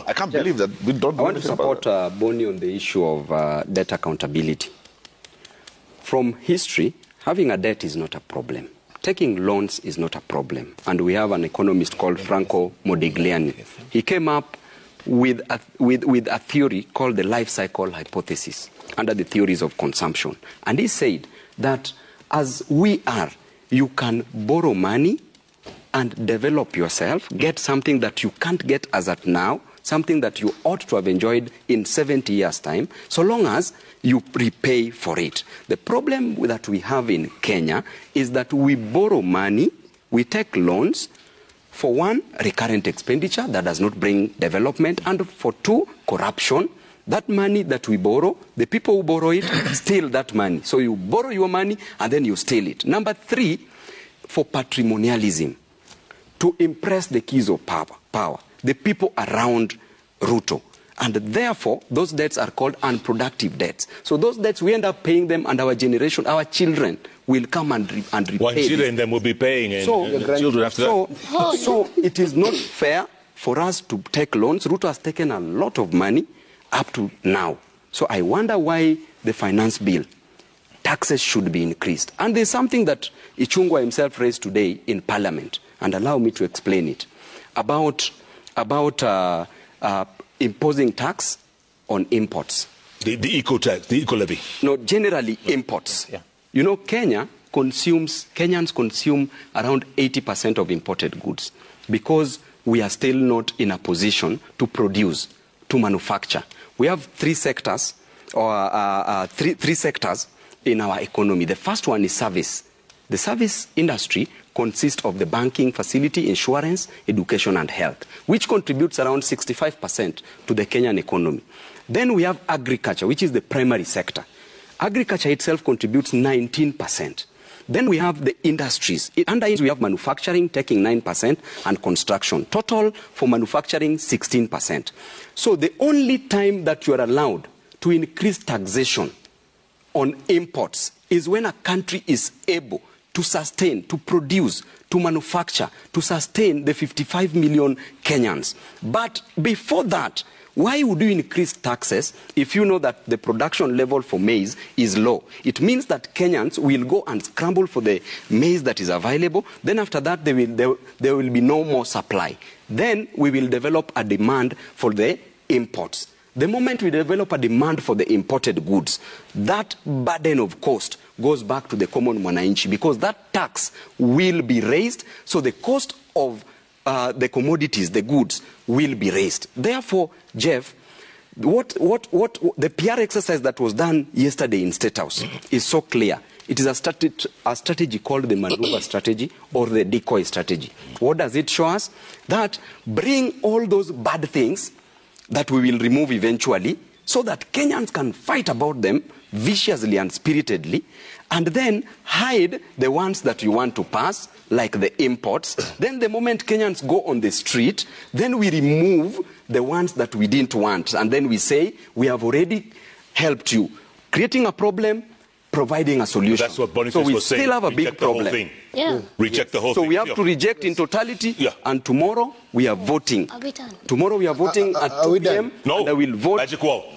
I can't believe that we don't do I want to support Boni on the issue of debt accountability. From history, having a debt is not a problem. Taking loans is not a problem. And we have an economist called Franco Modigliani. He came up with a theory called the life cycle hypothesis under the theories of consumption. And he said that as we are, you can borrow money and develop yourself, get something that you can't get as at now, something that you ought to have enjoyed in 70 years' time, so long as you repay for it. The problem that we have in Kenya is that we borrow money, we take loans, for one, recurrent expenditure that does not bring development, and for two, corruption. That money that we borrow, the people who borrow it steal that money. So you borrow your money and then you steal it. Number three, for patrimonialism, to impress the keys of power, the people around Ruto. And therefore, those debts are called unproductive debts. So those debts, we end up paying them, and our generation, our children, will come and repay. One children then will be paying, and the children after that. So it is not fair for us to take loans. Ruto has taken a lot of money up to now. So I wonder why the finance bill, taxes should be increased. And there's something that Ichung'wah himself raised today in Parliament, and allow me to explain it, about imposing tax on imports. The eco-tax, the eco-levy. No, generally imports. Yeah. You know, Kenyans consume around 80% of imported goods because we are still not in a position to produce, to manufacture. We have three sectors in our economy. The first one is service. The service industry consists of the banking facility, insurance, education, and health, which contributes around 65% to the Kenyan economy. Then we have agriculture, which is the primary sector. Agriculture itself contributes 19%. Then we have the industries. Under it, we have manufacturing taking 9% and construction. Total for manufacturing, 16%. So the only time that you are allowed to increase taxation on imports is when a country is able to sustain, to produce, to manufacture, to sustain the 55 million Kenyans. But before that, why would you increase taxes if you know that the production level for maize is low? It means that Kenyans will go and scramble for the maize that is available. Then after that, there will be no more supply. Then we will develop a demand for the imports. The moment we develop a demand for the imported goods, that burden of cost goes back to the common mwananchi, because that tax will be raised, so the cost of the commodities, the goods, will be raised. Therefore, Jeff, what the PR exercise that was done yesterday in State House is so clear. It is a strategy called the maneuver strategy or the decoy strategy. What does it show us? That bring all those bad things that we will remove eventually, so that Kenyans can fight about them viciously and spiritedly, and then hide the ones that you want to pass, like the imports. Then the moment Kenyans go on the street, then we remove the ones that we didn't want, and then we say, we have already helped you, creating a problem, providing a solution. That's what Boniface so we was saying. Still have a Reject big problem. Yeah. Reject the whole so thing. We have to reject in totality, and tomorrow we are voting. Are we done? Tomorrow we are voting at 2 p.m. No, and I will vote. Magic wall.